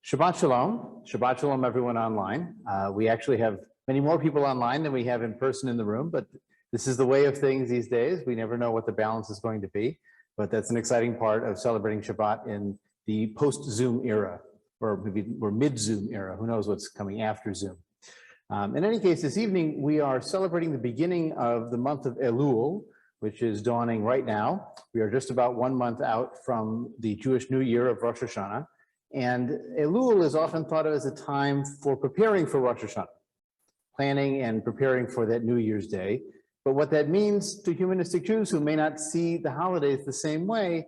Shabbat Shalom. Shabbat Shalom, everyone online. We actually have many more people online than we have in person in the room, but this is the way of things these days. We never know what the balance is going to be, but that's an exciting part of celebrating Shabbat in the post-Zoom era, or maybe we're mid-Zoom era. Who knows what's coming after Zoom. In any case, this evening, we are celebrating the beginning of the month of Elul, which is dawning right now. We are just about 1 month out from the Jewish New Year of Rosh Hashanah. And Elul is often thought of as a time for preparing for Rosh Hashanah, planning and preparing for that New Year's Day. But what that means to humanistic Jews who may not see the holidays the same way,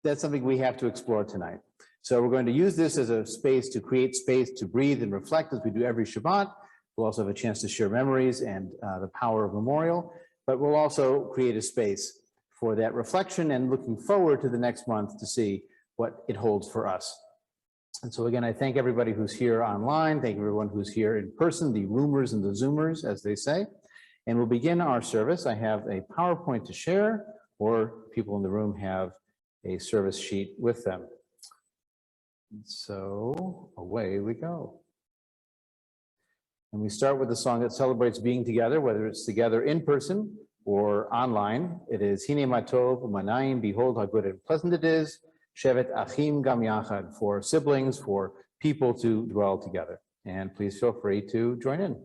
that's something we have to explore tonight. So we're going to use this as a space to create space to breathe and reflect as we do every Shabbat. We'll also have a chance to share memories and the power of memorial, but we'll also create a space for that reflection and looking forward to the next month to see what it holds for us. And so again, I thank everybody who's here online. Thank everyone who's here in person, the roomers and the Zoomers, as they say. And we'll begin our service. I have a PowerPoint to share, or people in the room have a service sheet with them. And so away we go. And we start with a song that celebrates being together, whether it's together in person or online. It is Hine Matov U'Manayim, behold how good and pleasant it is. Shevet Achim Gam Yachad, for siblings, for people to dwell together. And please feel free to join in.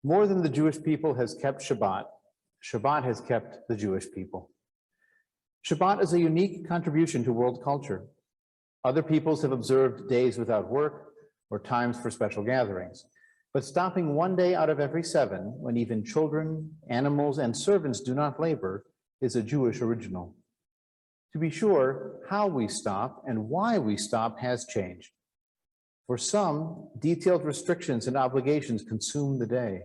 More than the Jewish people has kept Shabbat, Shabbat has kept the Jewish people. Shabbat is a unique contribution to world culture. Other peoples have observed days without work or times for special gatherings. But stopping 1 day out of every 7, when even children, animals, and servants do not labor, is a Jewish original. To be sure, how we stop and why we stop has changed. For some, detailed restrictions and obligations consume the day.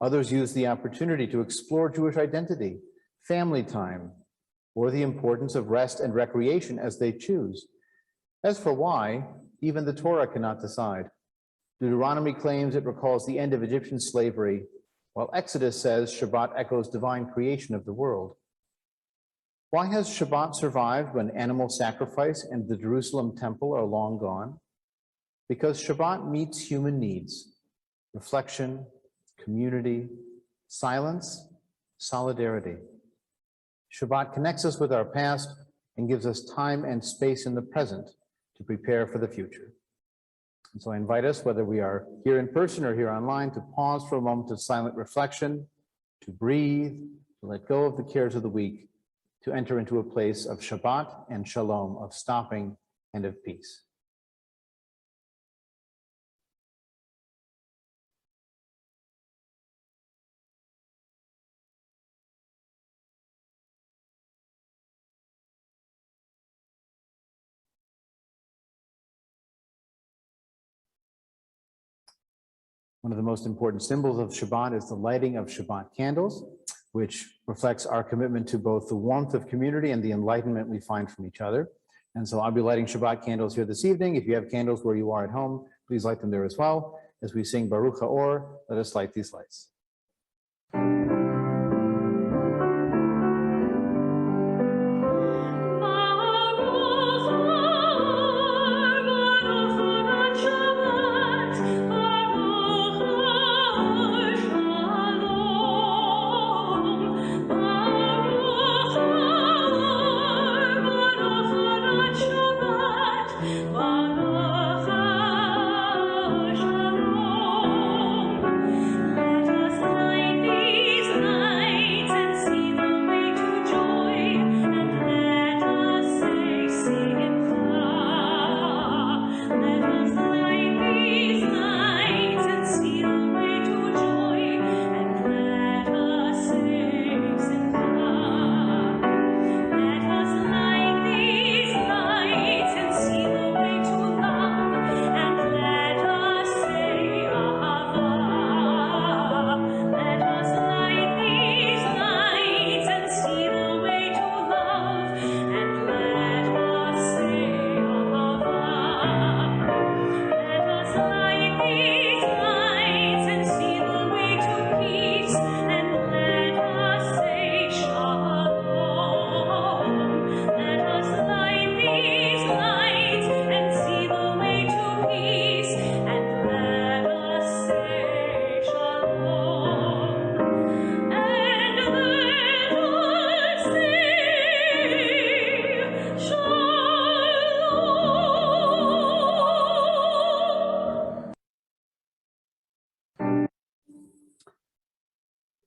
Others use the opportunity to explore Jewish identity, family time, or the importance of rest and recreation as they choose. As for why, even the Torah cannot decide. Deuteronomy claims it recalls the end of Egyptian slavery, while Exodus says Shabbat echoes divine creation of the world. Why has Shabbat survived when animal sacrifice and the Jerusalem temple are long gone? Because Shabbat meets human needs: reflection, community, silence, solidarity. Shabbat connects us with our past and gives us time and space in the present to prepare for the future. And so I invite us, whether we are here in person or here online, to pause for a moment of silent reflection, to breathe, to let go of the cares of the week, to enter into a place of Shabbat and Shalom, of stopping and of peace. One of the most important symbols of Shabbat is the lighting of Shabbat candles, which reflects our commitment to both the warmth of community and the enlightenment we find from each other. And so I'll be lighting Shabbat candles here this evening. If you have candles where you are at home, please light them there as well. As we sing Baruch HaOr, let us light these lights. Shabbat,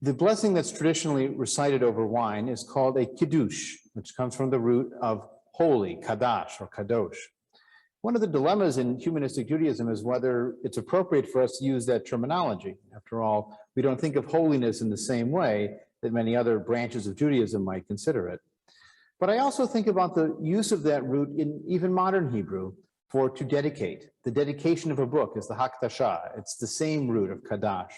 The blessing that's traditionally recited over wine is called a kiddush, which comes from the root of holy, kadash or kadosh. One of the dilemmas in humanistic Judaism is whether it's appropriate for us to use that terminology. After all, we don't think of holiness in the same way that many other branches of Judaism might consider it. But I also think about the use of that root in even modern Hebrew for to dedicate. The dedication of a book is the hakdashah. It's the same root of kadash.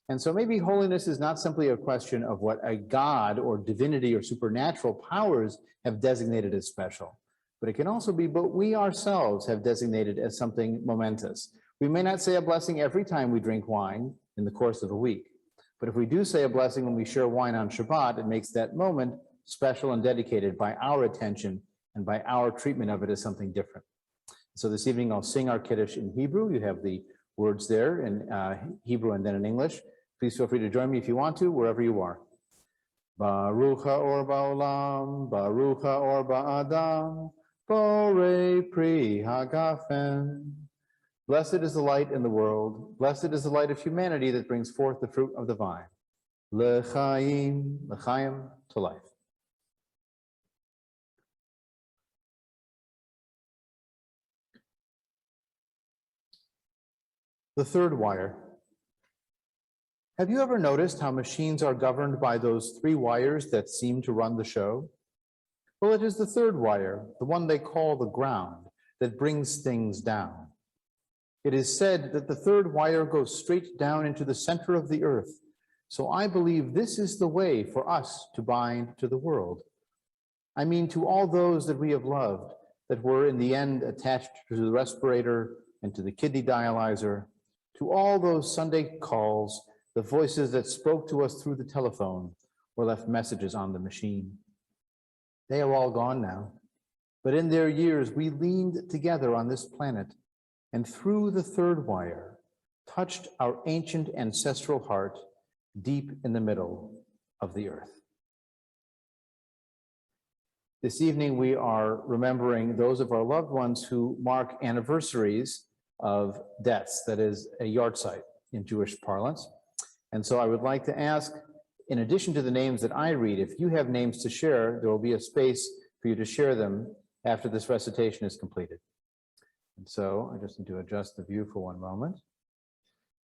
And so maybe holiness is not simply a question of what a god or divinity or supernatural powers have designated as special, but it can also be what we ourselves have designated as something momentous. We may not say a blessing every time we drink wine in the course of a week, but if we do say a blessing when we share wine on Shabbat, it makes that moment special and dedicated by our attention and by our treatment of it as something different. So this evening I'll sing our Kiddush in Hebrew. You have the words there in Hebrew and then in English. Please feel free to join me if you want to, wherever you are. Baruch haor ba'olam, Baruch haor ba'adam, Borei pri hagafen. Blessed is the light in the world. Blessed is the light of humanity that brings forth the fruit of the vine. L'chaim, l'chaim, to life. The third wire. Have you ever noticed how machines are governed by those three wires that seem to run the show? Well, it is the third wire, the one they call the ground, that brings things down. It is said that the third wire goes straight down into the center of the earth. So I believe this is the way for us to bind to the world. I mean, to all those that we have loved, that were in the end attached to the respirator and to the kidney dialyzer, to all those Sunday calls, the voices that spoke to us through the telephone or left messages on the machine. They are all gone now, but in their years we leaned together on this planet and through the third wire touched our ancient ancestral heart deep in the middle of the earth. This evening we are remembering those of our loved ones who mark anniversaries of deaths, that is a yahrzeit in Jewish parlance. And so I would like to ask, in addition to the names that I read, if you have names to share, there will be a space for you to share them after this recitation is completed. And so I just need to adjust the view for one moment.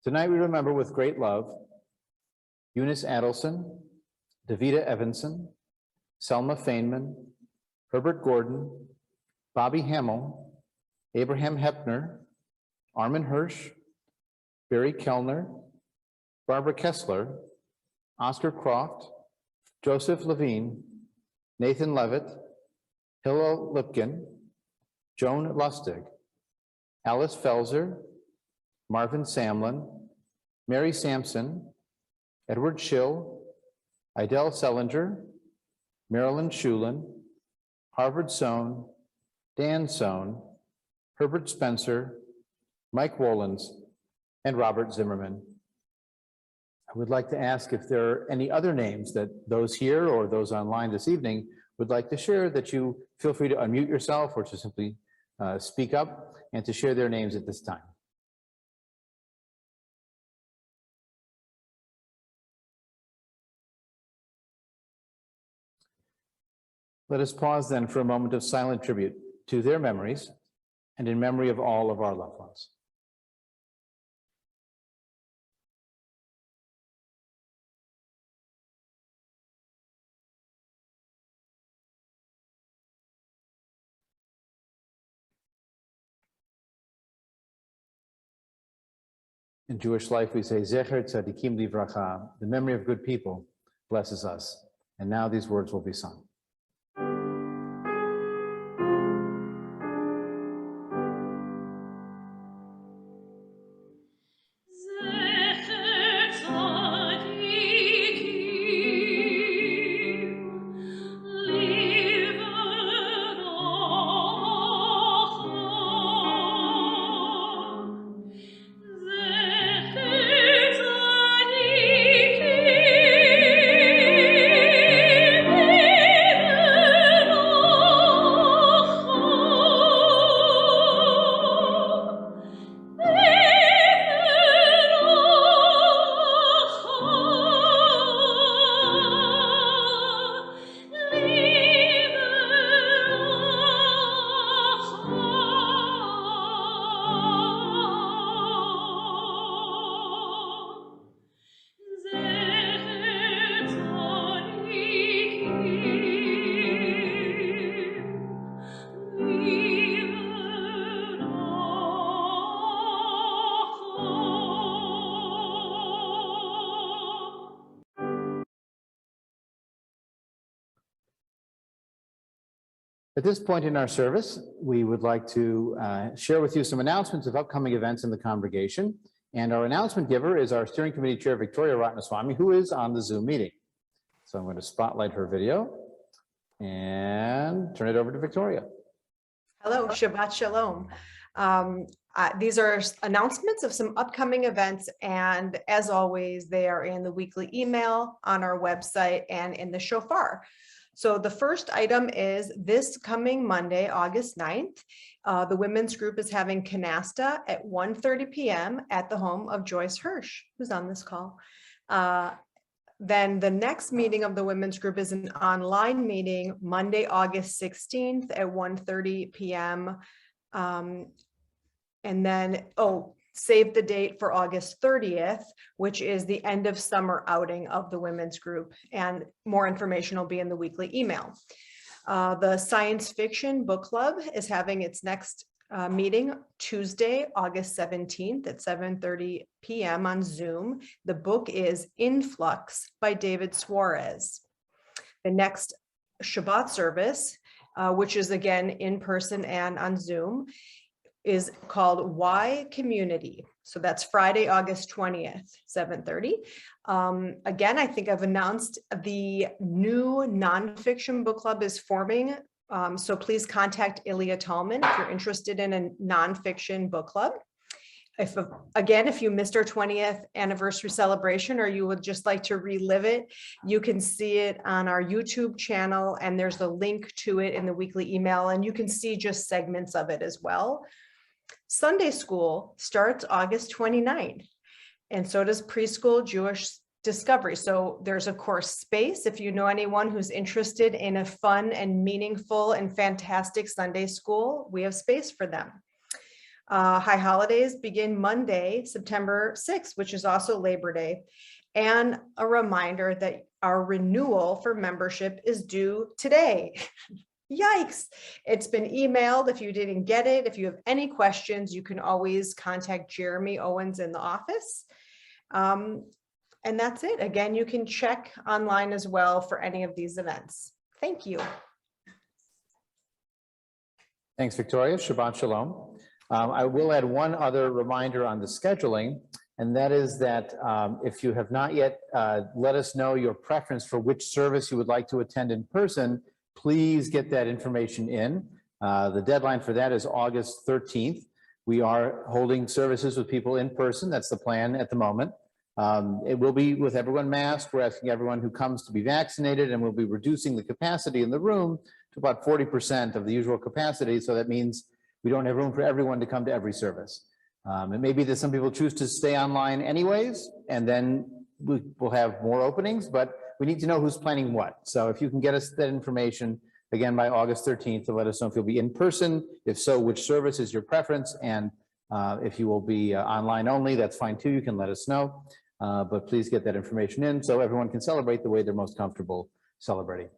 Tonight we remember with great love Eunice Adelson, Davida Evanson, Selma Feynman, Herbert Gordon, Bobby Hamill, Abraham Hepner, Armin Hirsch, Barry Kellner, Barbara Kessler, Oscar Croft, Joseph Levine, Nathan Levitt, Hillel Lipkin, Joan Lustig, Alice Felser, Marvin Samlin, Mary Sampson, Edward Schill, Idel Sellinger, Marilyn Shulin, Harvard Sohn, Dan Sohn, Herbert Spencer, Mike Wolins, and Robert Zimmerman. I would like to ask if there are any other names that those here or those online this evening would like to share, that you feel free to unmute yourself or to simply speak up and to share their names at this time. Let us pause then for a moment of silent tribute to their memories and in memory of all of our loved ones. In Jewish life, we say, Zecher tzadikim livracha, the memory of good people blesses us. And now these words will be sung. At this point in our service, we would like to share with you some announcements of upcoming events in the congregation. And our announcement giver is our steering committee chair, Victoria Ratnaswamy, who is on the Zoom meeting. So I'm going to spotlight her video and turn it over to Victoria. Hello, Shabbat Shalom. These are announcements of some upcoming events, and as always, they are in the weekly email on our website and in the shofar. So the first item is this coming Monday, August 9th. The women's group is having canasta at 1:30 p.m. at the home of Joyce Hirsch, who's on this call. Then the next meeting of the women's group is an online meeting, Monday, August 16th at 1:30 p.m. And then, save the date for August 30th, which is the end of summer outing of the women's group. And more information will be in the weekly email. The science fiction book club is having its next meeting Tuesday, August 17th at 7:30 p.m. on Zoom. The book is Influx by David Suarez. The next Shabbat service, which is again in person and on Zoom, is called Why Community. So that's Friday, August 20th, 7:30. Again, I think I've announced the new nonfiction book club is forming. So please contact Ilya Tallman if you're interested in a nonfiction book club. If you missed our 20th anniversary celebration or you would just like to relive it, you can see it on our YouTube channel, and there's a link to it in the weekly email, and you can see just segments of it as well. Sunday school starts August 29th, and so does preschool Jewish discovery. So there's of course space. If you know anyone who's interested in a fun and meaningful and fantastic Sunday school, we have space for them. High holidays begin Monday, September 6th, which is also Labor Day. And a reminder that our renewal for membership is due today. Yikes. It's been emailed if you didn't get it. If you have any questions, you can always contact Jeremy Owens in the office. And that's it. Again, you can check online as well for any of these events. Thank you. Thanks, Victoria. Shabbat Shalom. I will add one other reminder on the scheduling, and that is that if you have not yet let us know your preference for which service you would like to attend in person, please get that information in. The deadline for that is August 13th. We are holding services with people in person. That's the plan at the moment. It will be with everyone masked. We're asking everyone who comes to be vaccinated, and we'll be reducing the capacity in the room to about 40% of the usual capacity. So that means we don't have room for everyone to come to every service. It may be that some people choose to stay online anyways, and then we'll have more openings, but we need to know who's planning what. So if you can get us that information, again, by August 13th, to let us know if you'll be in person, if so, which service is your preference, and if you will be online only, that's fine too, you can let us know. But please get that information in so everyone can celebrate the way they're most comfortable celebrating.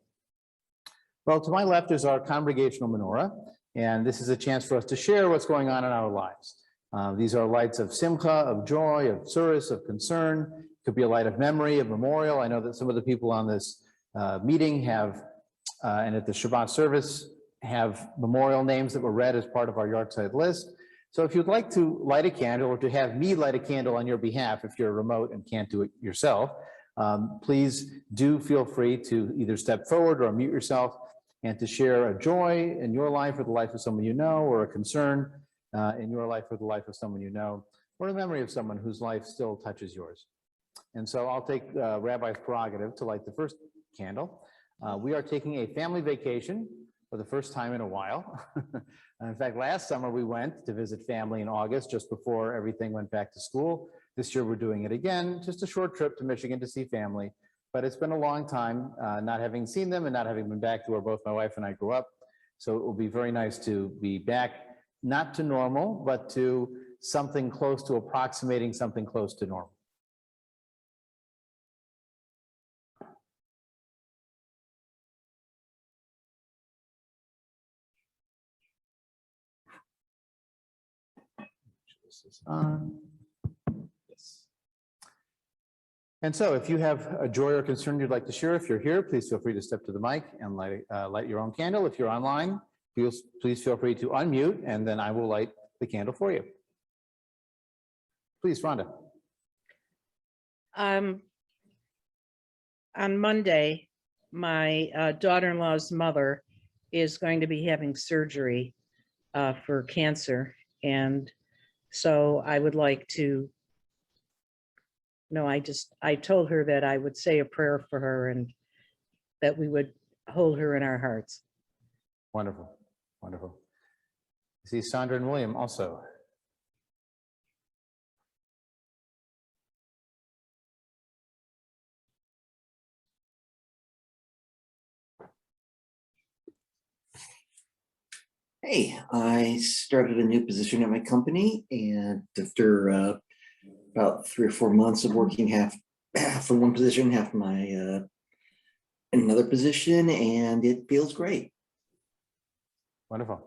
Well, to my left is our congregational menorah, and this is a chance for us to share what's going on in our lives. These are lights of simcha, of joy, of tzuris, of concern. Could be a light of memory, of memorial. I know that some of the people on this meeting have, and at the Shabbat service, have memorial names that were read as part of our yahrzeit list. So if you'd like to light a candle, or to have me light a candle on your behalf, if you're remote and can't do it yourself, please do feel free to either step forward or unmute yourself and to share a joy in your life or the life of someone you know, or a concern in your life or the life of someone you know, or a memory of someone whose life still touches yours. And so I'll take Rabbi's prerogative to light the first candle. We are taking a family vacation for the first time in a while. In fact, last summer we went to visit family in August, just before everything went back to school. This year we're doing it again, just a short trip to Michigan to see family. But it's been a long time not having seen them and not having been back to where both my wife and I grew up. So it will be very nice to be back, not to normal, but to something close to approximating something close to normal. Yes. And so if you have a joy or concern you'd like to share, if you're here, please feel free to step to the mic and light your own candle. If you're online, please feel free to unmute, and then I will light the candle for you. Please, Rhonda. On Monday, my daughter-in-law's mother is going to be having surgery for cancer. And so I would like to, I told her that I would say a prayer for her and that we would hold her in our hearts. Wonderful, wonderful. I see Sandra and William also. Hey, I started a new position at my company, and after about 3 or 4 months of working half for one position, half my in another position, and it feels great. Wonderful.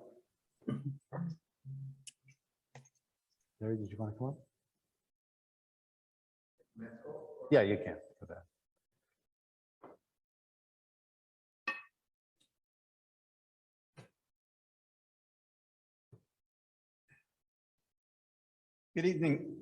Larry, did you want to come up? Yeah, you can. For that. Good evening.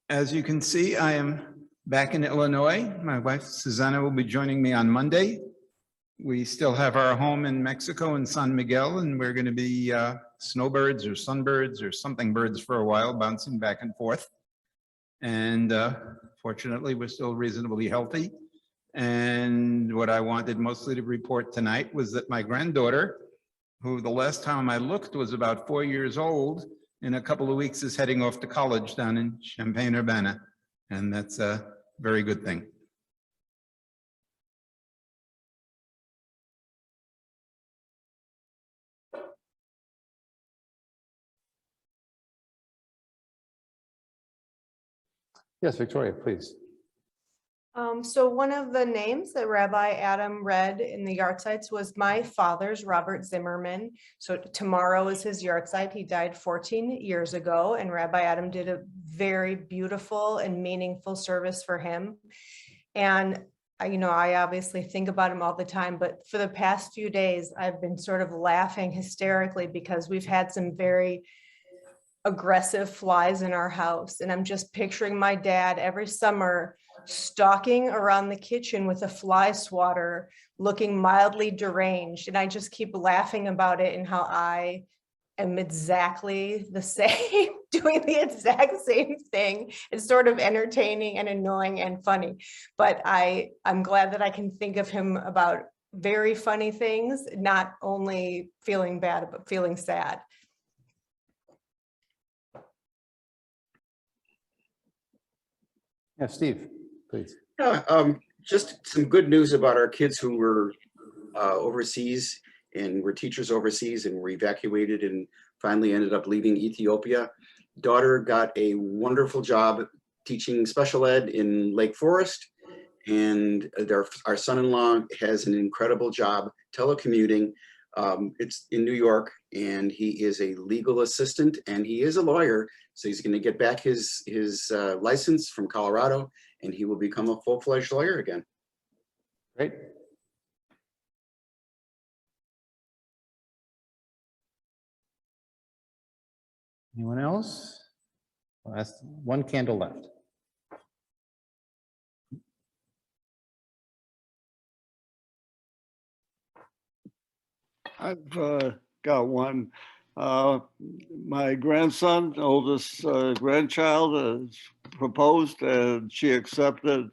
As you can see, I am back in Illinois. My wife, Susanna, will be joining me on Monday. We still have our home in Mexico in San Miguel, and we're going to be snowbirds or sunbirds or something birds for a while, bouncing back and forth. And fortunately, we're still reasonably healthy. And what I wanted mostly to report tonight was that my granddaughter, who the last time I looked was about 4 years old, in a couple of weeks is heading off to college down in Champaign-Urbana. And that's a very good thing. Yes, Victoria, please. So one of the names that Rabbi Adam read in the yard sites was my father's, Robert Zimmerman. So tomorrow is his yard site. He died 14 years ago, and Rabbi Adam did a very beautiful and meaningful service for him. And I obviously think about him all the time, but for the past few days, I've been sort of laughing hysterically because we've had some very aggressive flies in our house. And I'm just picturing my dad every summer stalking around the kitchen with a fly swatter, looking mildly deranged. And I just keep laughing about it and how I am exactly the same, doing the exact same thing. It's sort of entertaining and annoying and funny. But I'm glad that I can think of him about very funny things, not only feeling bad, but feeling sad. Yeah, Steve, please. Just some good news about our kids who were overseas and were teachers overseas and were evacuated and finally ended up leaving Ethiopia. Daughter got a wonderful job teaching special ed in Lake Forest, and our son-in-law has an incredible job telecommuting. It's in New York, and he is a legal assistant and he is a lawyer. So he's going to get back his license from Colorado, and he will become a full-fledged lawyer again. Great. Anyone else? Well, that's one candle left. I've got one. My grandson, oldest grandchild, has proposed and she accepted,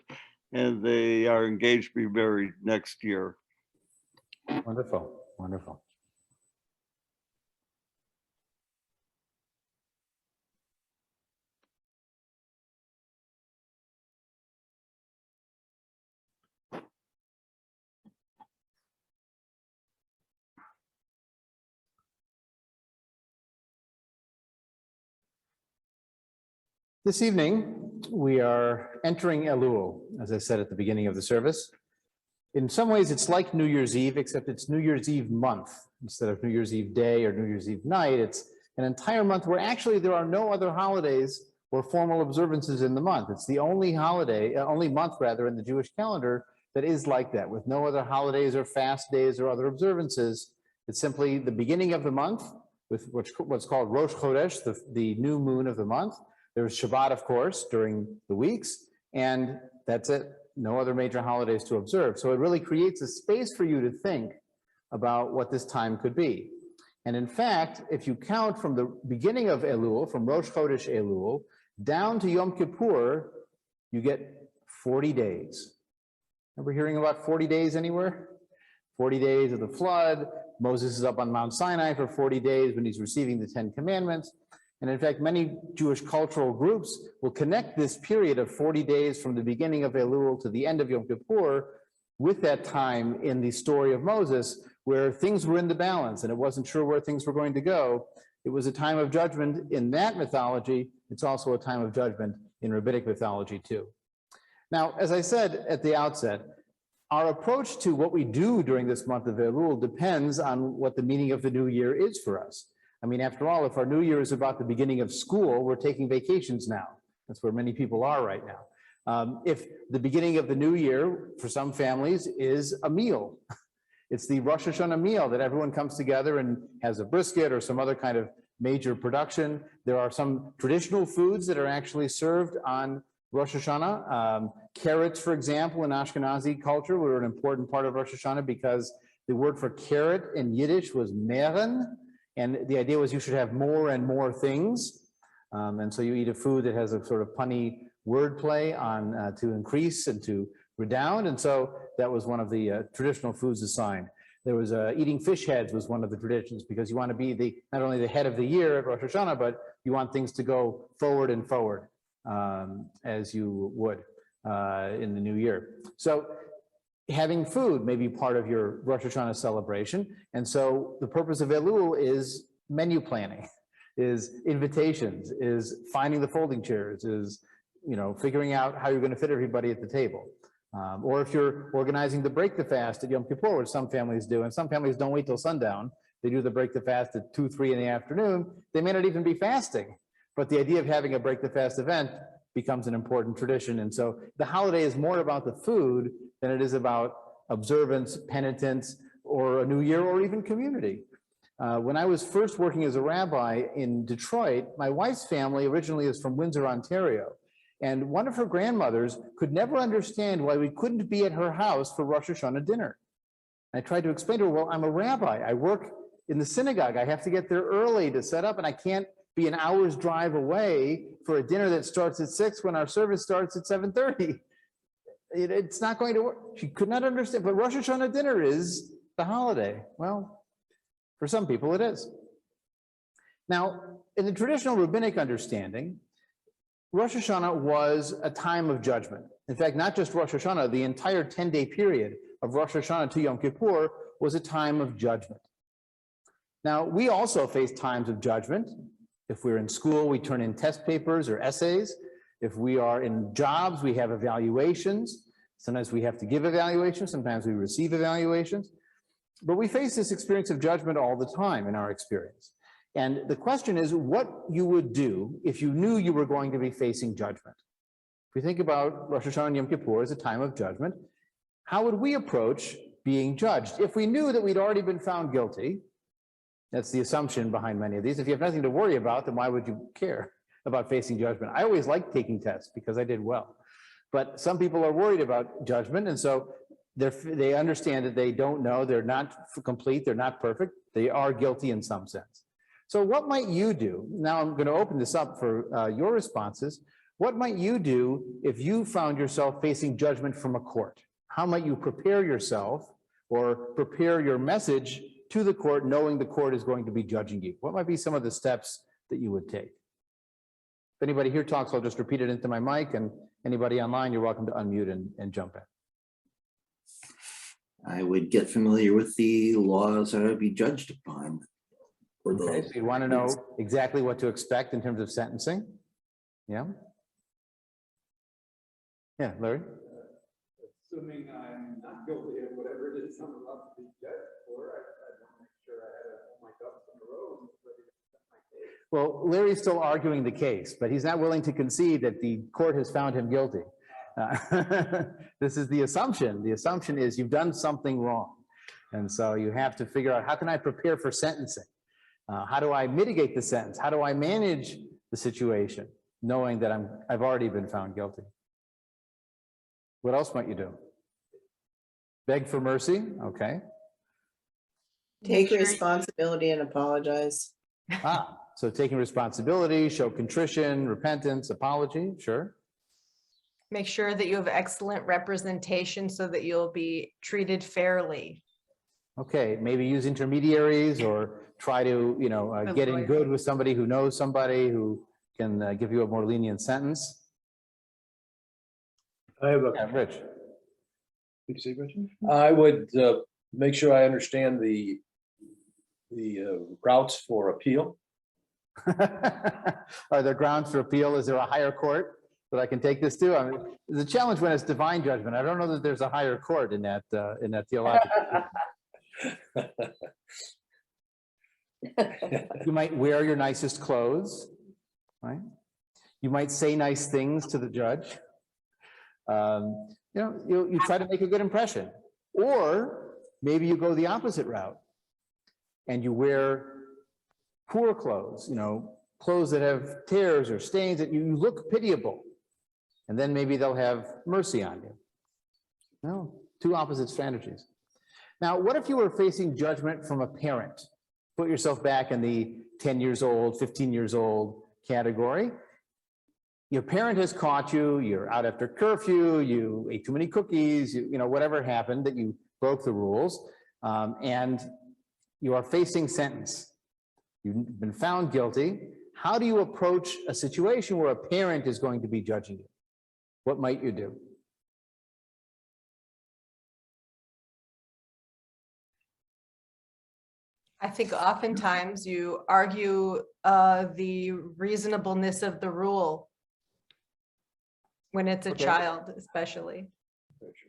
and they are engaged to be married next year. Wonderful, wonderful. This evening, we are entering Elul, as I said at the beginning of the service. In some ways, it's like New Year's Eve, except it's New Year's Eve month. Instead of New Year's Eve day or New Year's Eve night, it's an entire month where actually there are no other holidays or formal observances in the month. It's the only holiday, only month rather, in the Jewish calendar that is like that, with no other holidays or fast days or other observances. It's simply the beginning of the month with what's called Rosh Chodesh, the new moon of the month. There's Shabbat, of course, during the weeks, and that's it. No other major holidays to observe. So it really creates a space for you to think about what this time could be. And in fact, if you count from the beginning of Elul, from Rosh Chodesh Elul, down to Yom Kippur, you get 40 days. Ever hearing about 40 days anywhere? 40 days of the flood. Moses is up on Mount Sinai for 40 days when he's receiving the 10 Commandments. And in fact, many Jewish cultural groups will connect this period of 40 days from the beginning of Elul to the end of Yom Kippur with that time in the story of Moses, where things were in the balance and it wasn't sure where things were going to go. It was a time of judgment in that mythology. It's also a time of judgment in rabbinic mythology too. Now, as I said at the outset, our approach to what we do during this month of Elul depends on what the meaning of the new year is for us. I mean, after all, if our new year is about the beginning of school, we're taking vacations now. That's where many people are right now. If the beginning of the new year for some families is a meal, it's the Rosh Hashanah meal that everyone comes together and has a brisket or some other kind of major production. There are some traditional foods that are actually served on Rosh Hashanah. Carrots, for example, in Ashkenazi culture were an important part of Rosh Hashanah because the word for carrot in Yiddish was meren, and the idea was you should have more and more things. And so you eat a food that has a sort of punny wordplay on to increase and to redound. And so that was one of the traditional foods assigned. There was eating fish heads was one of the traditions because you want to be not only the head of the year at Rosh Hashanah, but you want things to go forward and forward as you would in the new year. So having food may be part of your Rosh Hashanah celebration. And so the purpose of Elul is menu planning, is invitations, is finding the folding chairs, is figuring out how you're going to fit everybody at the table. Or if you're organizing the break the fast at Yom Kippur, which some families do, and some families don't wait till sundown. They do the break the fast at 2, 3 in the afternoon. They may not even be fasting, but the idea of having a break the fast event becomes an important tradition. And so the holiday is more about the food than it is about observance, penitence, or a new year, or even community. When I was first working as a rabbi in Detroit, my wife's family originally is from Windsor, Ontario. And one of her grandmothers could never understand why we couldn't be at her house for Rosh Hashanah dinner. I tried to explain to her, well, I'm a rabbi. I work in the synagogue. I have to get there early to set up, and I can't be an hour's drive away for a dinner that starts at 6 when our service starts at 7:30. It's not going to work. She could not understand, but Rosh Hashanah dinner is the holiday. Well, for some people it is. Now, in the traditional rabbinic understanding, Rosh Hashanah was a time of judgment. In fact, not just Rosh Hashanah, the entire 10-day period of Rosh Hashanah to Yom Kippur was a time of judgment. Now, we also face times of judgment. If we're in school, we turn in test papers or essays. If we are in jobs, we have evaluations. Sometimes we have to give evaluations. Sometimes we receive evaluations. But we face this experience of judgment all the time in our experience. And the question is what you would do if you knew you were going to be facing judgment. If we think about Rosh Hashanah and Yom Kippur as a time of judgment, how would we approach being judged? If we knew that we'd already been found guilty, that's the assumption behind many of these. If you have nothing to worry about, then why would you care about facing judgment? I always liked taking tests because I did well. But some people are worried about judgment, and so they understand that they don't know, they're not complete, they're not perfect, they are guilty in some sense. So what might you do? Now I'm going to open this up for your responses. What might you do if you found yourself facing judgment from a court? How might you prepare yourself or prepare your message to the court knowing the court is going to be judging you? What might be some of the steps that you would take? If anybody here talks, I'll just repeat it into my mic, and anybody online, you're welcome to unmute and jump in. I would get familiar with the laws that I would be judged upon. Okay, so you want to know exactly what to expect in terms of sentencing? Yeah? Yeah, Larry? Assuming I'm not guilty of whatever it is I'm about to be judged for, I want to make sure I have all my ducks in a row and ready to present my case. Well, Larry's still arguing the case, but he's not willing to concede that the court has found him guilty. This is the assumption. The assumption is you've done something wrong. And so you have to figure out, how can I prepare for sentencing? How do I mitigate the sentence? How do I manage the situation, knowing that I've already been found guilty? What else might you do? Beg for mercy, okay. Take responsibility and apologize. So taking responsibility, show contrition, repentance, apology, sure. Make sure that you have excellent representation so that you'll be treated fairly. Okay, maybe use intermediaries or try to, get in good with somebody who knows somebody who can give you a more lenient sentence. I have Yeah, Rich. I would make sure I understand the routes for appeal. Are there grounds for appeal? Is there a higher court that I can take this to? I mean, the challenge when it's divine judgment. I don't know that there's a higher court in that theological. You might wear your nicest clothes, right? You might say nice things to the judge. You try to make a good impression, or maybe you go the opposite route and you wear poor clothes, clothes that have tears or stains, that you look pitiable, and then maybe they'll have mercy on you. No, two opposite strategies. Now, what if you were facing judgment from a parent? Put yourself back in the 10 years old, 15 years old category. Your parent has caught you, you're out after curfew, you ate too many cookies, whatever happened that you broke the rules, and you are facing sentence. You've been found guilty. How do you approach a situation where a parent is going to be judging you? What might you do? I think oftentimes you argue the reasonableness of the rule when it's a Okay. child, especially.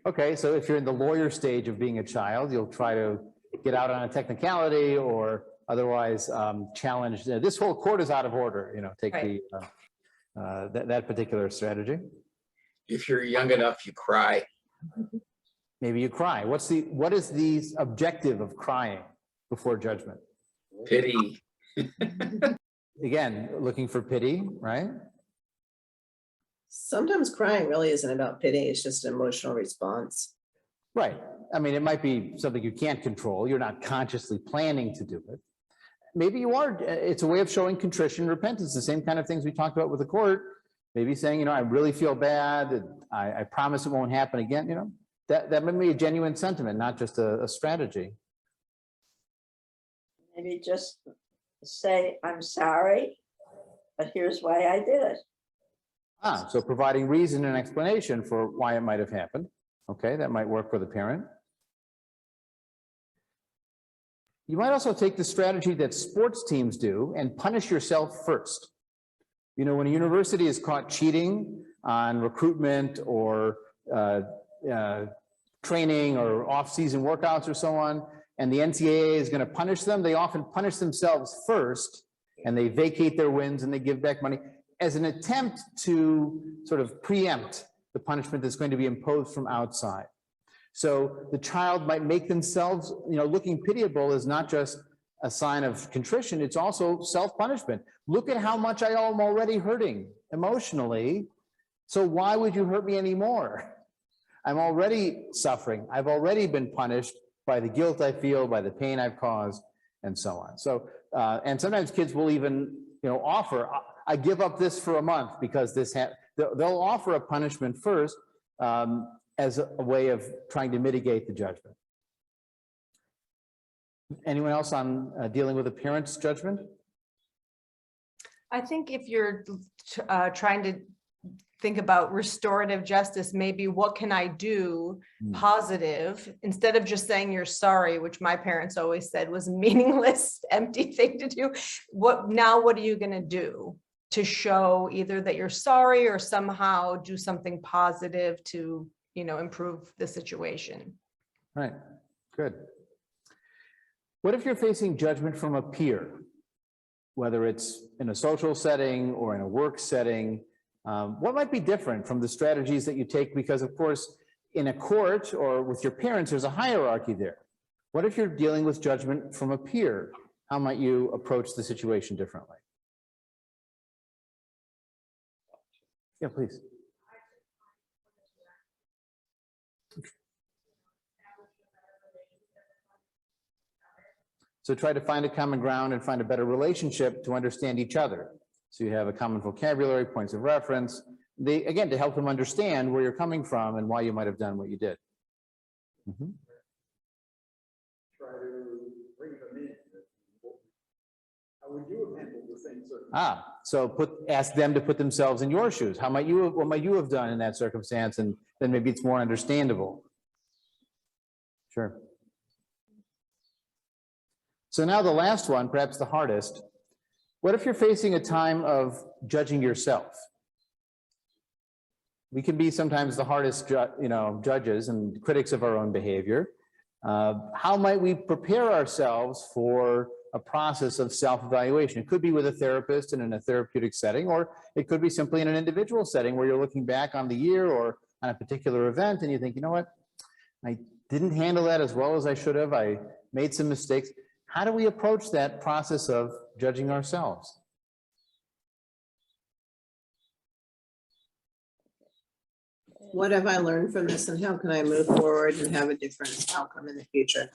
Okay, so if you're in the lawyer stage of being a child, you'll try to get out on a technicality or otherwise challenge, this whole court is out of order, take Right. that particular strategy. If you're young enough, you cry. Maybe you cry. What is the objective of crying before judgment? Pity. Again, looking for pity, right? Sometimes crying really isn't about pity, it's just an emotional response. Right. I mean, it might be something you can't control. You're not consciously planning to do it. Maybe you are. It's a way of showing contrition, repentance, the same kind of things we talked about with the court. Maybe saying, I really feel bad. I promise it won't happen again. That might be a genuine sentiment, not just a strategy. Maybe just say, I'm sorry, but here's why I did it. So providing reason and explanation for why it might have happened. Okay, that might work for the parent. You might also take the strategy that sports teams do and punish yourself first. When a university is caught cheating on recruitment or training or off-season workouts or so on, and the NCAA is going to punish them, they often punish themselves first, and they vacate their wins and they give back money as an attempt to sort of preempt the punishment that's going to be imposed from outside. So the child might make themselves, looking pitiable is not just a sign of contrition, it's also self-punishment. Look at how much I am already hurting emotionally, so why would you hurt me anymore? I'm already suffering. I've already been punished by the guilt I feel, by the pain I've caused, and so on. So, and sometimes kids will even, offer, I give up this for a month because they'll offer a punishment first as a way of trying to mitigate the judgment. Anyone else on dealing with a parent's judgment? I think if you're trying to think about restorative justice, maybe what can I do positive instead of just saying you're sorry, which my parents always said was a meaningless, empty thing to do. What are you going to do to show either that you're sorry or somehow do something positive to, improve the situation? Right. Good. What if you're facing judgment from a peer? whether it's in a social setting or in a work setting, what might be different from the strategies that you take? Because of course, in a court or with your parents, there's a hierarchy there. What if you're dealing with judgment from a peer? How might you approach the situation differently? Yeah, please. So try to find a common ground and find a better relationship to understand each other. So you have a common vocabulary, points of reference, again, to help them understand where you're coming from and why you might have done what you did. Mm-hmm. Try to bring them in. How would you have handled the same circumstance? So ask them to put themselves in your shoes. What might you have done in that circumstance? And then maybe it's more understandable. Sure. So now the last one, perhaps the hardest. What if you're facing a time of judging yourself? We can be sometimes the hardest, judges and critics of our own behavior. How might we prepare ourselves for a process of self-evaluation? It could be with a therapist and in a therapeutic setting, or it could be simply in an individual setting where you're looking back on the year or on a particular event and you think, you know what, I didn't handle that as well as I should have. I made some mistakes. How do we approach that process of judging ourselves? What have I learned from this and how can I move forward and have a different outcome in the future?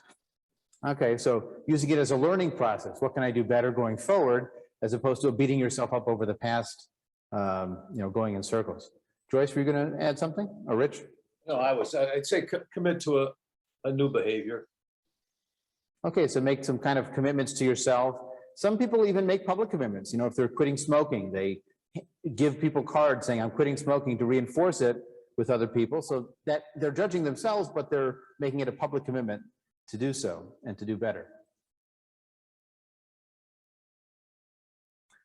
Okay, so using it as a learning process. What can I do better going forward, as opposed to beating yourself up over the past, going in circles? Joyce, were you going to add something? Or Rich? No, I'd say commit to a new behavior. Okay, so make some kind of commitments to yourself. Some people even make public commitments. If they're quitting smoking, they give people cards saying, I'm quitting smoking, to reinforce it with other people, so that they're judging themselves, but they're making it a public commitment to do so and to do better.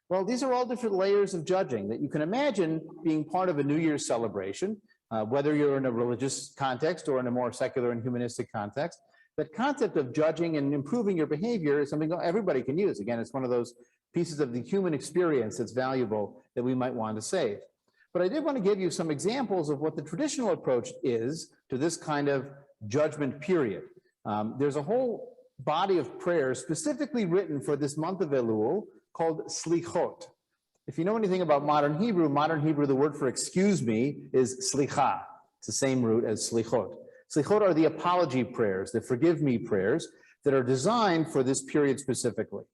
Well, these are all different layers of judging that you can imagine being part of a New Year's celebration, whether you're in a religious context or in a more secular and humanistic context. That concept of judging and improving your behavior is something everybody can use. Again, it's one of those pieces of the human experience that's valuable that we might want to save. But I did want to give you some examples of what the traditional approach is to this kind of judgment period. There's a whole body of prayers specifically written for this month of Elul called slichot. If you know anything about modern Hebrew, the word for excuse me is slicha. It's the same root as slichot. Slichot are the apology prayers, the forgive me prayers that are designed for this period specifically.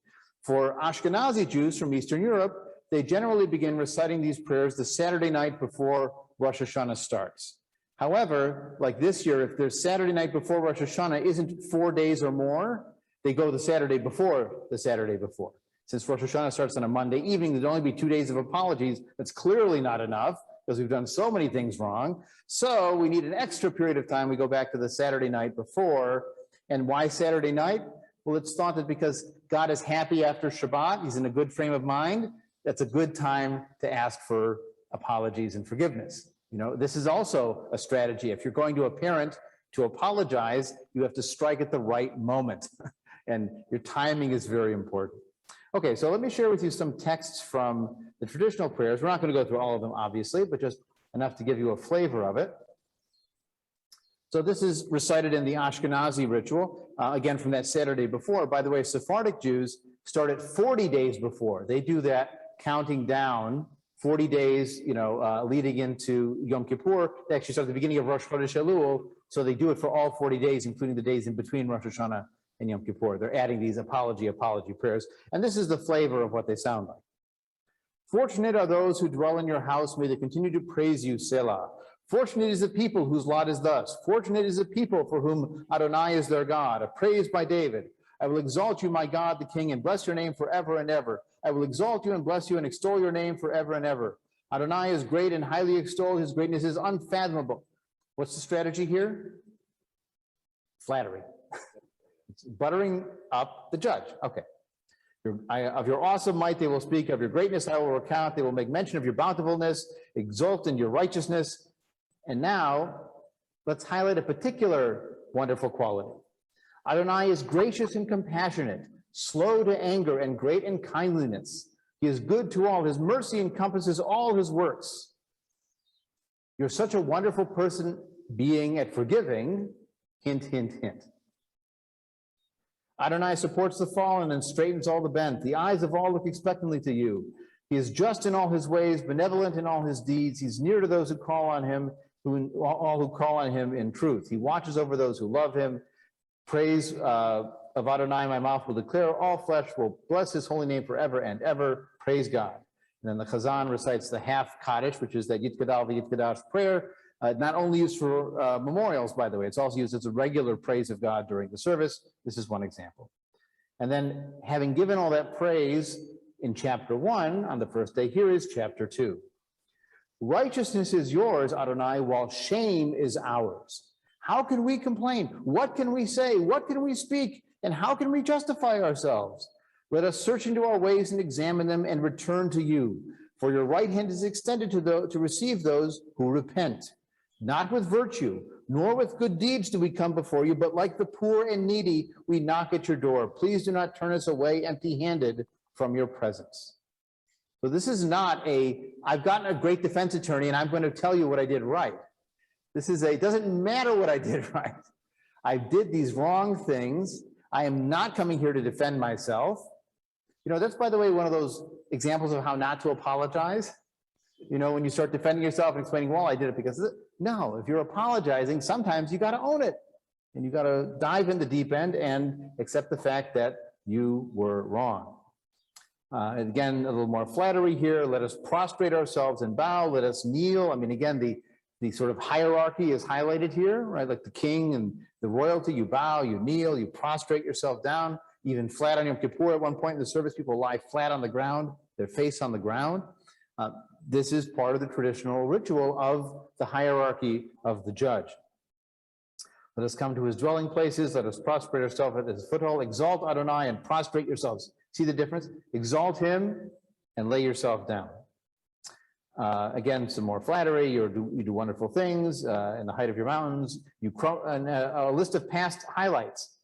For Ashkenazi Jews from Eastern Europe, they generally begin reciting these prayers the Saturday night before Rosh Hashanah starts. However, like this year, if their Saturday night before Rosh Hashanah isn't 4 days or more, they go the Saturday before the Saturday before. Since Rosh Hashanah starts on a Monday evening, there'd only be 2 days of apologies. That's clearly not enough because we've done so many things wrong. So we need an extra period of time. We go back to the Saturday night before. And why Saturday night? Well, it's thought that because God is happy after Shabbat, he's in a good frame of mind. That's a good time to ask for apologies and forgiveness. This is also a strategy. If you're going to a parent to apologize, you have to strike at the right moment. And your timing is very important. Okay, so let me share with you some texts from the traditional prayers. We're not going to go through all of them, obviously, but just enough to give you a flavor of it. So this is recited in the Ashkenazi ritual, again, from that Saturday before. By the way, Sephardic Jews start at 40 days before. They do that counting down 40 days, leading into Yom Kippur. They actually start at the beginning of Rosh Chodesh Elul, so they do it for all 40 days, including the days in between Rosh Hashanah and Yom Kippur. They're adding these apology prayers, and this is the flavor of what they sound like. Fortunate are those who dwell in your house. May they continue to praise you, Selah. Fortunate is the people whose lot is thus. Fortunate is the people for whom Adonai is their God, a praise by David. I will exalt you, my God, the King, and bless your name forever and ever. I will exalt you and bless you and extol your name forever and ever. Adonai is great and highly extolled. His greatness is unfathomable. What's the strategy here? Flattery. It's buttering up the judge. Okay. Of your awesome might they will speak. Of your greatness I will recount. They will make mention of your bountifulness, exult in your righteousness. And now, let's highlight a particular wonderful quality. Adonai is gracious and compassionate, slow to anger and great in kindliness. He is good to all. His mercy encompasses all his works. You're such a wonderful person being at forgiving, hint, hint, hint. Adonai supports the fallen and straightens all the bent. The eyes of all look expectantly to you. He is just in all his ways, benevolent in all his deeds. He's near to those who call on him, all who call on him in truth. He watches over those who love him. Praise of Adonai, my mouth will declare. All flesh will bless his holy name forever and ever. Praise God. And then the Chazan recites the half Kaddish, which is that Yit Gadal v'Yit Gadash prayer. Not only used for memorials, by the way, it's also used as a regular praise of God during the service. This is one example. And then having given all that praise in chapter 1 on the first day, here is chapter 2. Righteousness is yours, Adonai, while shame is ours. How can we complain? What can we say? What can we speak? And how can we justify ourselves? Let us search into our ways and examine them and return to you. For your right hand is extended to receive those who repent. Not with virtue, nor with good deeds do we come before you, but like the poor and needy, we knock at your door. Please do not turn us away empty-handed from your presence. So this is not I've gotten a great defense attorney and I'm going to tell you what I did right. This is it doesn't matter what I did right. I did these wrong things. I am not coming here to defend myself. You know, that's, by the way, one of those examples of how not to apologize. You know, when you start defending yourself and explaining, well, I did it because of it. No, if you're apologizing, sometimes you got to own it. And you got to dive in the deep end and accept the fact that you were wrong. And again, a little more flattery here. Let us prostrate ourselves and bow. Let us kneel. I mean, again, the sort of hierarchy is highlighted here, right? Like the king and the royalty, you bow, you kneel, you prostrate yourself down, even flat on Yom Kippur. At one point in the service, people lie flat on the ground, their face on the ground. This is part of the traditional ritual of the hierarchy of the judge. Let us come to his dwelling places. Let us prostrate ourselves at his foothold. Exalt Adonai and prostrate yourselves. See the difference? Exalt him and lay yourself down. Again, some more flattery. You do wonderful things in the height of your mountains. A list of past highlights.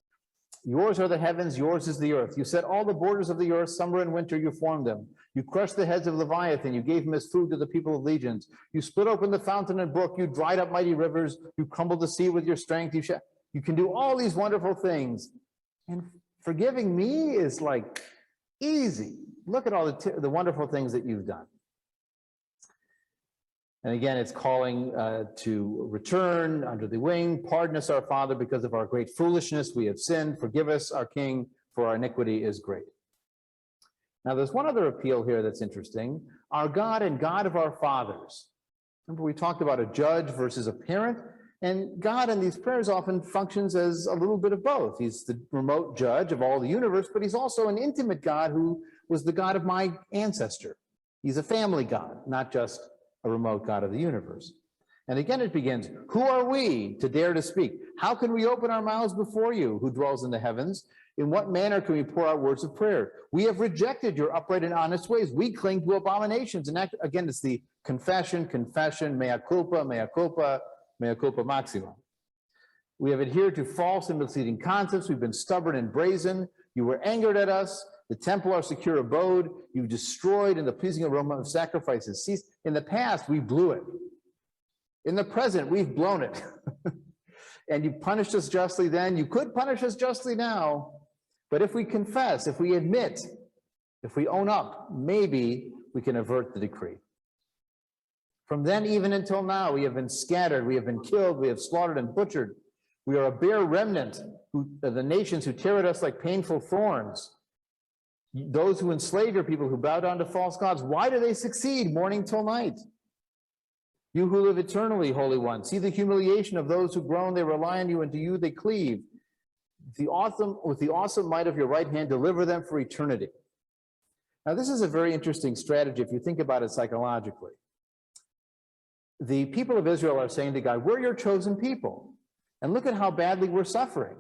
Yours are the heavens, yours is the earth. You set all the borders of the earth, summer and winter, you formed them. You crushed the heads of Leviathan, you gave him as food to the people of legions. You split open the fountain and brook, you dried up mighty rivers, you crumbled the sea with your strength. You can do all these wonderful things. And forgiving me is like easy. Look at all the wonderful things that you've done. And again, it's calling to return under the wing. Pardon us, our Father, because of our great foolishness we have sinned. Forgive us, our King, for our iniquity is great. Now, there's one other appeal here that's interesting. Our God and God of our fathers. Remember, we talked about a judge versus a parent, and God in these prayers often functions as a little bit of both. He's the remote judge of all the universe, but he's also an intimate God who was the God of my ancestor. He's a family God, not just a remote God of the universe. And again, it begins, who are we to dare to speak? How can we open our mouths before you, who dwells in the heavens? In what manner can we pour out words of prayer? We have rejected your upright and honest ways. We cling to abominations. And again, it's the confession, mea culpa, mea culpa, mea culpa maxima. We have adhered to false and misleading concepts. We've been stubborn and brazen. You were angered at us. The temple, our secure abode, you destroyed, and the pleasing aroma of sacrifices ceased. In the past, we blew it. In the present, we've blown it. And you punished us justly then. You could punish us justly now. But if we confess, if we admit, if we own up, maybe we can avert the decree. From then even until now, we have been scattered, we have been killed, we have slaughtered and butchered. We are a bare remnant of the nations who tear at us like painful thorns. Those who enslave your people, who bow down to false gods, why do they succeed morning till night? You who live eternally, Holy One, see the humiliation of those who groan, they rely on you, and to you they cleave. With the awesome might of your right hand, deliver them for eternity. Now, this is a very interesting strategy if you think about it psychologically. The people of Israel are saying to God, we're your chosen people, and look at how badly we're suffering.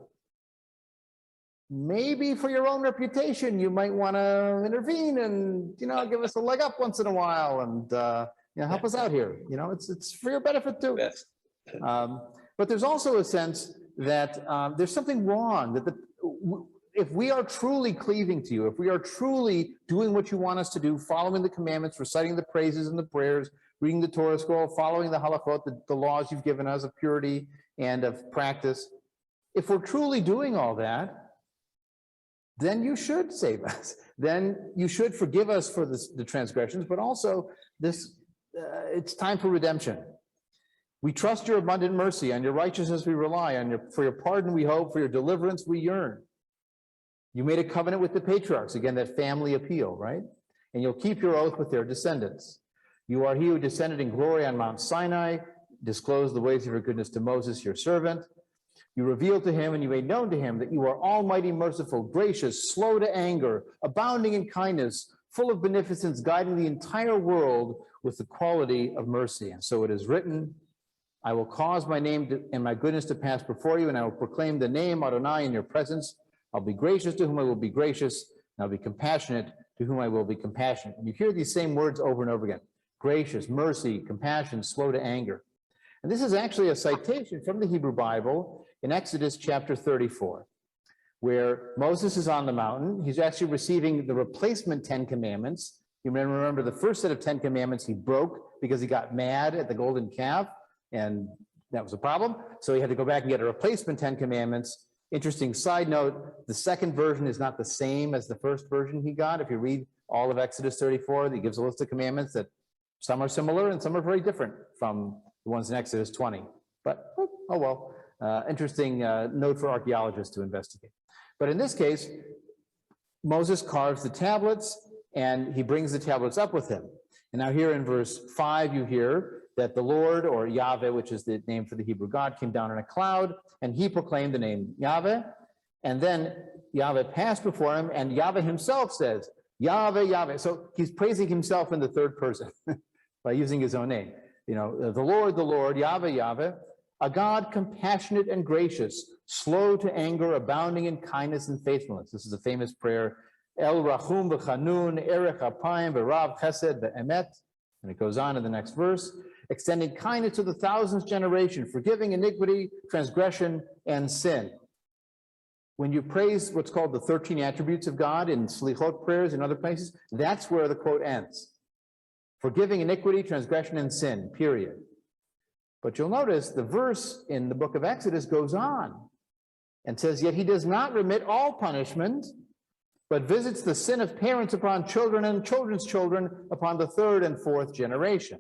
Maybe for your own reputation, you might want to intervene and, give us a leg up once in a while and, help us out here. It's for your benefit too. But there's also a sense that there's something wrong, that if we are truly cleaving to you, if we are truly doing what you want us to do, following the commandments, reciting the praises and the prayers, reading the Torah scroll, following the halachot, the laws you've given us of purity and of practice, if we're truly doing all that, then you should save us. Then you should forgive us for the transgressions, but also it's time for redemption. We trust your abundant mercy, on your righteousness we rely, for your pardon we hope, for your deliverance we yearn. You made a covenant with the patriarchs, again, that family appeal, right? And you'll keep your oath with their descendants. You are he who descended in glory on Mount Sinai, disclosed the ways of your goodness to Moses, your servant. You revealed to him and you made known to him that you are almighty, merciful, gracious, slow to anger, abounding in kindness, full of beneficence, guiding the entire world with the quality of mercy. And so it is written, I will cause my name and my goodness to pass before you, and I will proclaim the name Adonai in your presence. I'll be gracious to whom I will be gracious, and I'll be compassionate to whom I will be compassionate. And you hear these same words over and over again: gracious, mercy, compassion, slow to anger. And this is actually a citation from the Hebrew Bible in Exodus chapter 34, where Moses is on the mountain. He's actually receiving the replacement 10 commandments. You may remember the first set of 10 commandments he broke because he got mad at the golden calf, and that was a problem. So he had to go back and get a replacement 10 commandments. Interesting side note, the second version is not the same as the first version he got. If you read all of Exodus 34, he gives a list of commandments that some are similar and some are very different from the ones in Exodus 20. But, oh well, interesting note for archaeologists to investigate. But in this case, Moses carves the tablets and he brings the tablets up with him. And now here in verse 5, you hear that the Lord, or Yahweh, which is the name for the Hebrew God, came down in a cloud, and he proclaimed the name Yahweh. And then Yahweh passed before him, and Yahweh himself says, Yahweh, Yahweh. So he's praising himself in the third person by using his own name. You know, the Lord, Yahweh, Yahweh, a God compassionate and gracious, slow to anger, abounding in kindness and faithfulness. This is a famous prayer, El Rachum v'chanun, Erech Apayim v'Rav Chesed v'Emet. And it goes on in the next verse, extending kindness to the thousandth generation, forgiving iniquity, transgression, and sin. When you praise what's called the 13 attributes of God in Slichot prayers and other places, that's where the quote ends. Forgiving iniquity, transgression, and sin, period. But you'll notice the verse in the book of Exodus goes on and says, yet he does not remit all punishment, but visits the sin of parents upon children and children's children upon the third and fourth generation.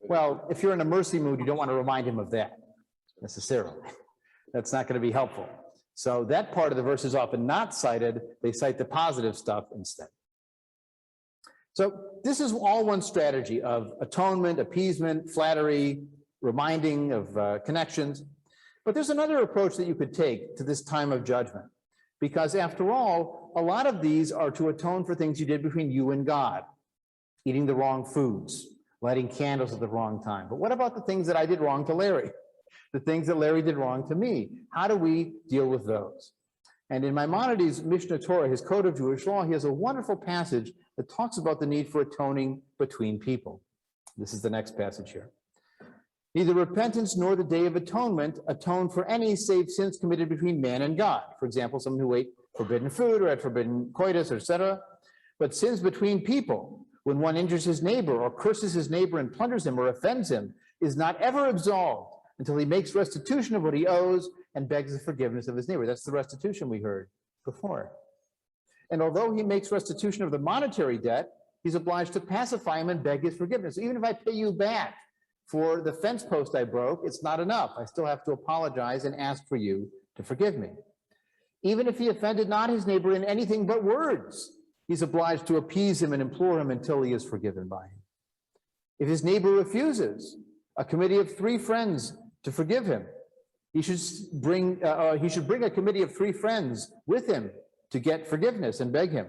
Well, if you're in a mercy mood, you don't want to remind him of that necessarily. That's not going to be helpful. So that part of the verse is often not cited. They cite the positive stuff instead. So this is all one strategy of atonement, appeasement, flattery, reminding of connections. But there's another approach that you could take to this time of judgment. Because after all, a lot of these are to atone for things you did between you and God. Eating the wrong foods, lighting candles at the wrong time. But what about the things that I did wrong to Larry? The things that Larry did wrong to me? How do we deal with those? And in Maimonides' Mishnah Torah, his Code of Jewish Law, he has a wonderful passage that talks about the need for atoning between people. This is the next passage here. Neither repentance nor the Day of Atonement atone for any save sins committed between man and God. For example, someone who ate forbidden food or had forbidden coitus, etc. But sins between people, when one injures his neighbor or curses his neighbor and plunders him or offends him, is not ever absolved until he makes restitution of what he owes and begs the forgiveness of his neighbor. That's the restitution we heard before. And although he makes restitution of the monetary debt, he's obliged to pacify him and beg his forgiveness. So even if I pay you back for the fence post I broke, it's not enough. I still have to apologize and ask for you to forgive me. Even if he offended not his neighbor in anything but words, he's obliged to appease him and implore him until he is forgiven by him. If his neighbor refuses a committee of 3 friends to forgive him, he should bring a committee of 3 friends with him to get forgiveness and beg him.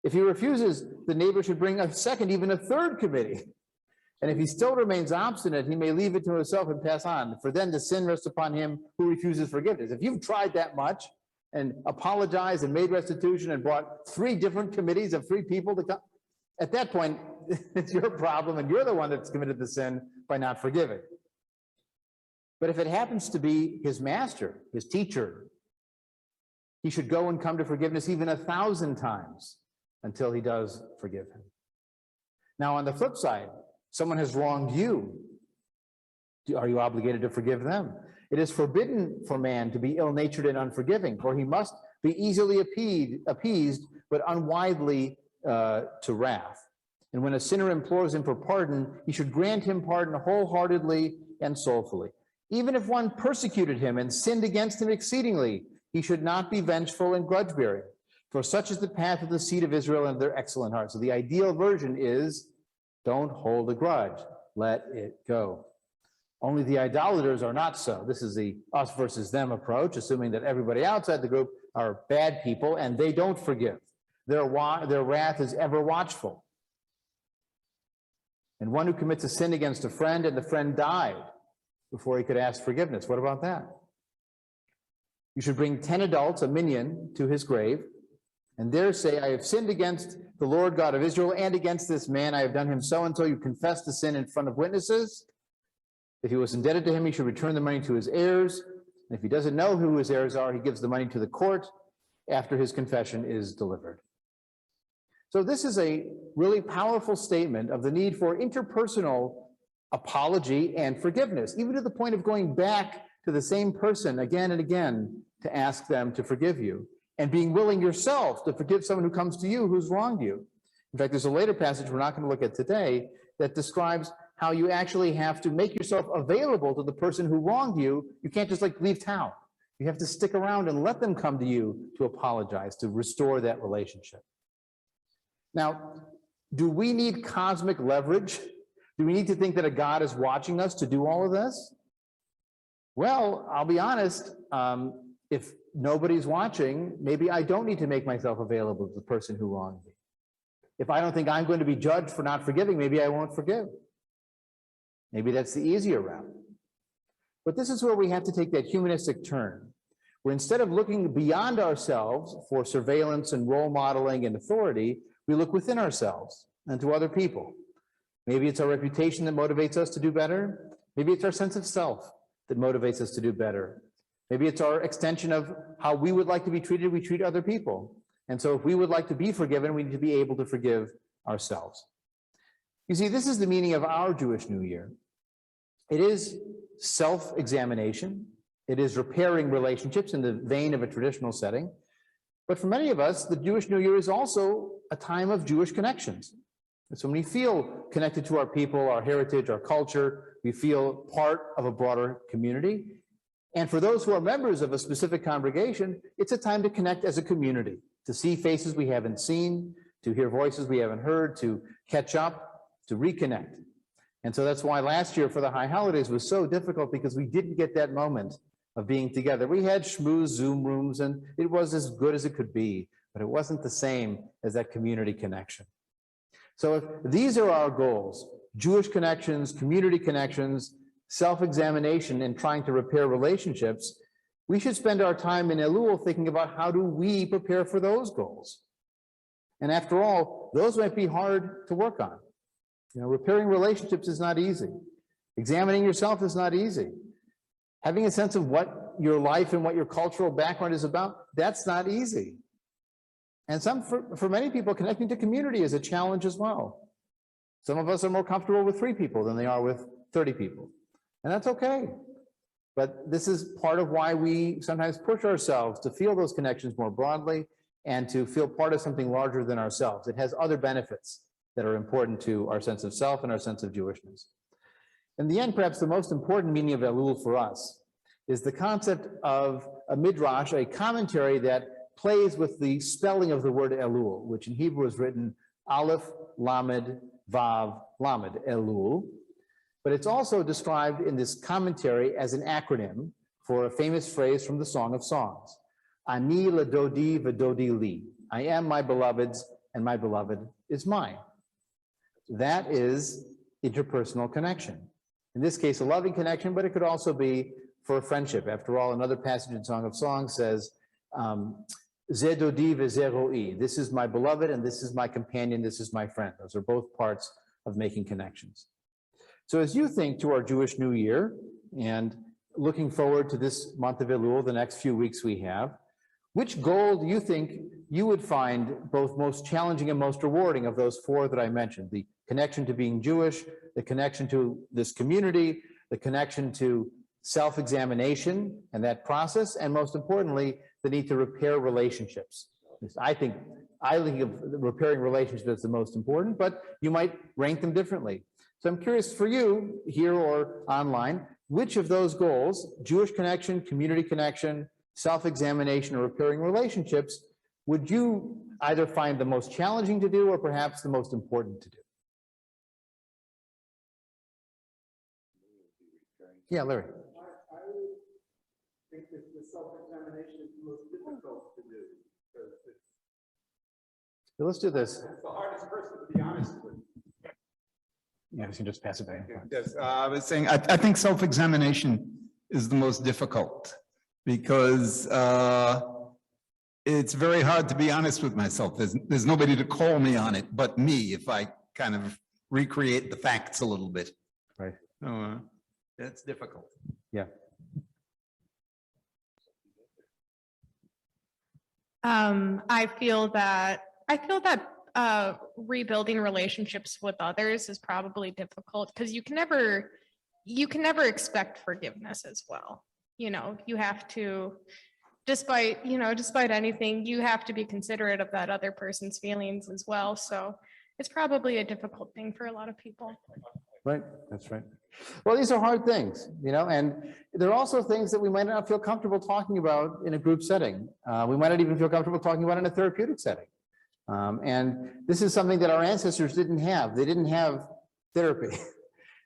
If he refuses, the neighbor should bring a second, even a third committee. And if he still remains obstinate, he may leave it to himself and pass on. For then the sin rests upon him who refuses forgiveness. If you've tried that much and apologized and made restitution and brought 3 different committees of 3 people to come, at that point, it's your problem and you're the one that's committed the sin by not forgiving. But if it happens to be his master, his teacher, He should go and come to forgiveness even 1,000 times until he does forgive him. Now, on the flip side, someone has wronged you. Are you obligated to forgive them? It is forbidden for man to be ill-natured and unforgiving, for he must be easily appeased, but unwilingly to wrath. And when a sinner implores him for pardon, he should grant him pardon wholeheartedly and soulfully. Even if one persecuted him and sinned against him exceedingly, he should not be vengeful and grudge-bearing, for such is the path of the seed of Israel and their excellent heart. So the ideal version is, don't hold a grudge, let it go. Only the idolaters are not so. This is the us versus them approach, assuming that everybody outside the group are bad people and they don't forgive. Their wrath is ever watchful. And one who commits a sin against a friend and the friend died before he could ask forgiveness. What about that? You should bring 10 adults, a minyan, to his grave, and there say, I have sinned against the Lord God of Israel and against this man. I have done him so and so. You confess the sin in front of witnesses. If he was indebted to him, he should return the money to his heirs. And if he doesn't know who his heirs are, he gives the money to the court after his confession is delivered. So this is a really powerful statement of the need for interpersonal apology and forgiveness, even to the point of going back to the same person again and again to ask them to forgive you, and being willing yourself to forgive someone who comes to you who's wronged you. In fact, there's a later passage we're not going to look at today that describes how you actually have to make yourself available to the person who wronged you. You can't just like leave town. You have to stick around and let them come to you to apologize, to restore that relationship. Now, do we need cosmic leverage? Do we need to think that a God is watching us to do all of this? Well, I'll be honest, if nobody's watching, maybe I don't need to make myself available to the person who wronged me. If I don't think I'm going to be judged for not forgiving, maybe I won't forgive. Maybe that's the easier route. But this is where we have to take that humanistic turn, where instead of looking beyond ourselves for surveillance and role modeling and authority, we look within ourselves and to other people. Maybe it's our reputation that motivates us to do better. Maybe it's our sense of self that motivates us to do better. Maybe it's our extension of how we would like to be treated, we treat other people. And so if we would like to be forgiven, we need to be able to forgive ourselves. You see, this is the meaning of our Jewish New Year. It is self-examination. It is repairing relationships in the vein of a traditional setting. But for many of us, the Jewish New Year is also a time of Jewish connections. And so when we feel connected to our people, our heritage, our culture, we feel part of a broader community. And for those who are members of a specific congregation, it's a time to connect as a community, to see faces we haven't seen, to hear voices we haven't heard, to catch up, to reconnect. And so that's why last year for the high holidays was so difficult, because we didn't get that moment of being together. We had schmooze Zoom rooms and it was as good as it could be, but it wasn't the same as that community connection. So if these are our goals, Jewish connections, community connections, self-examination, and trying to repair relationships, we should spend our time in Elul thinking about how do we prepare for those goals. And after all, those might be hard to work on. You know, repairing relationships is not easy. Examining yourself is not easy. Having a sense of what your life and what your cultural background is about, that's not easy. And for many people, connecting to community is a challenge as well. Some of us are more comfortable with 3 people than they are with 30 people. And that's okay. But this is part of why we sometimes push ourselves to feel those connections more broadly and to feel part of something larger than ourselves. It has other benefits that are important to our sense of self and our sense of Jewishness. In the end, perhaps the most important meaning of Elul for us is the concept of a midrash, a commentary that plays with the spelling of the word Elul, which in Hebrew is written Aleph, Lamed, Vav, Lamed, Elul. But it's also described in this commentary as an acronym for a famous phrase from the Song of Songs. Ani ledodi v'dodi li. I am my beloved's and my beloved is mine. That is interpersonal connection. In this case, a loving connection, but it could also be for a friendship. After all, another passage in Song of Songs says, Ze dodi v'ze ro'i. This is my beloved and this is my companion, this is my friend. Those are both parts of making connections. So as you think to our Jewish New Year and looking forward to this month of Elul, the next few weeks we have, Which goal do you think you would find both most challenging and most rewarding of those four that I mentioned? The connection to being Jewish, the connection to this community, the connection to self-examination and that process, and most importantly, the need to repair relationships. I think of repairing relationships as the most important, but you might rank them differently. So I'm curious for you here or online, which of those goals, Jewish connection, community connection, self-examination, or repairing relationships, would you either find the most challenging to do or perhaps the most important to do? Yeah, Larry. I would think that the self-examination is the most difficult to do. Because So let's do this. it's the hardest person to be honest with. Yeah, you can just pass it back. Yes, I was saying, I think self-examination is the most difficult because it's very hard to be honest with myself. There's nobody to call me on it but me if I kind of recreate the facts a little bit. Right. So that's difficult. Yeah. I feel that rebuilding relationships with others is probably difficult because you can never expect forgiveness as well. You know, you have to, despite anything, you have to be considerate of that other person's feelings as well. So it's probably a difficult thing for a lot of people. Right, that's right. Well, these are hard things, you know, and there are also things that we might not feel comfortable talking about in a group setting. We might not even feel comfortable talking about in a therapeutic setting. And this is something that our ancestors didn't have. They didn't have therapy.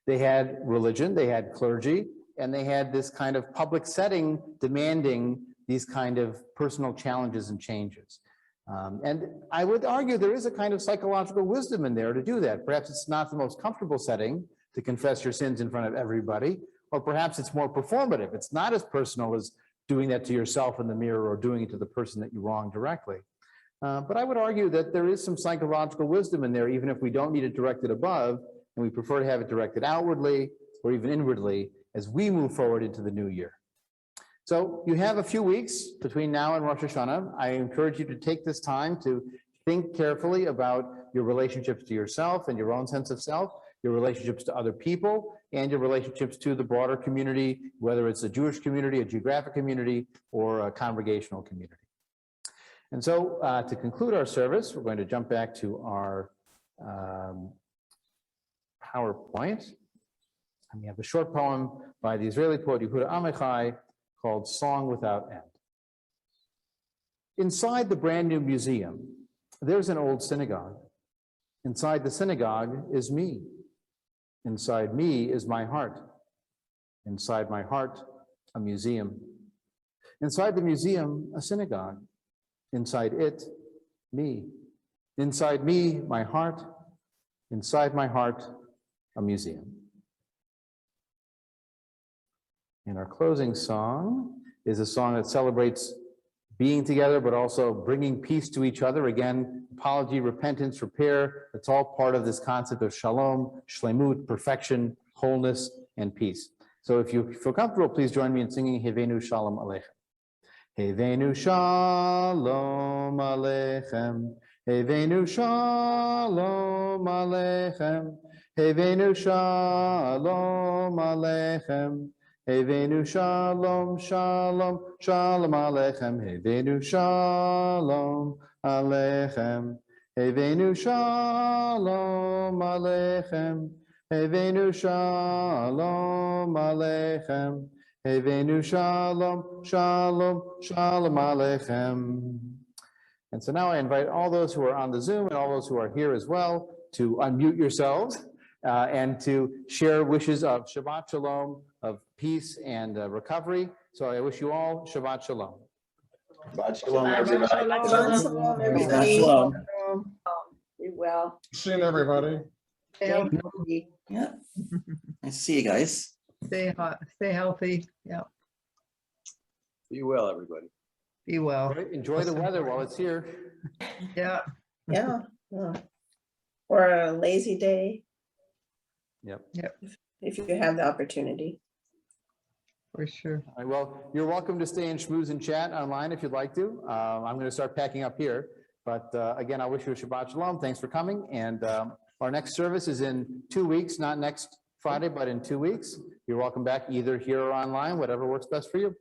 They had religion, they had clergy, and they had this kind of public setting demanding these kind of personal challenges and changes. And I would argue there is a kind of psychological wisdom in there to do that. Perhaps it's not the most comfortable setting to confess your sins in front of everybody, or perhaps it's more performative. It's not as personal as doing that to yourself in the mirror or doing it to the person that you wronged directly. But I would argue that there is some psychological wisdom in there, even if we don't need it directed above, and we prefer to have it directed outwardly or even inwardly as we move forward into the new year. So you have a few weeks between now and Rosh Hashanah. I encourage you to take this time to think carefully about your relationships to yourself and your own sense of self, your relationships to other people, and your relationships to the broader community, whether it's a Jewish community, a geographic community, or a congregational community. And so to conclude our service, we're going to jump back to our PowerPoint. And we have a short poem by the Israeli poet Yehuda Amichai called Song Without End. Inside the brand new museum, there's an old synagogue. Inside the synagogue is me. Inside me is my heart. Inside my heart, a museum. Inside the museum, a synagogue. Inside it, me. Inside me, my heart. Inside my heart, a museum. And our closing song is a song that celebrates being together, but also bringing peace to each other. Again, apology, repentance, repair. It's all part of this concept of shalom, shlemut, perfection, wholeness, and peace. So if you feel comfortable, please join me in singing Hevenu Shalom Aleichem. Hevenu Shalom Aleichem. Hevenu Shalom Aleichem. Hevenu Shalom Aleichem. Hevenu Shalom, Shalom, Shalom Aleichem. Hevenu Shalom Aleichem. Hevenu Shalom Aleichem. Hevenu Shalom Aleichem. Hevenu Shalom, Shalom, Shalom Aleichem. And so now I invite all those who are on the Zoom and all those who are here as well to unmute yourselves and to share wishes of Shabbat Shalom, of peace and recovery. So I wish you all Shabbat Shalom. Shabbat shalom, everybody. Shabbat shalom, everybody. Shabbat shalom. Be well. Seeing everybody. Stay Yeah. Nice to see you guys. hot, stay healthy. Yeah, Be well, everybody. be well. Right, enjoy the weather while it's here. Yeah. Yeah. Or a lazy day. Yep. Yep. If you have the opportunity. For sure. All right, well, you're welcome to stay and schmooze and chat online if you'd like to. I'm going to start packing up here. But again, I wish you a Shabbat Shalom. Thanks for coming. And our next service is in 2 weeks, not next Friday, but in 2 weeks. You're welcome back either here or online, whatever works best for you.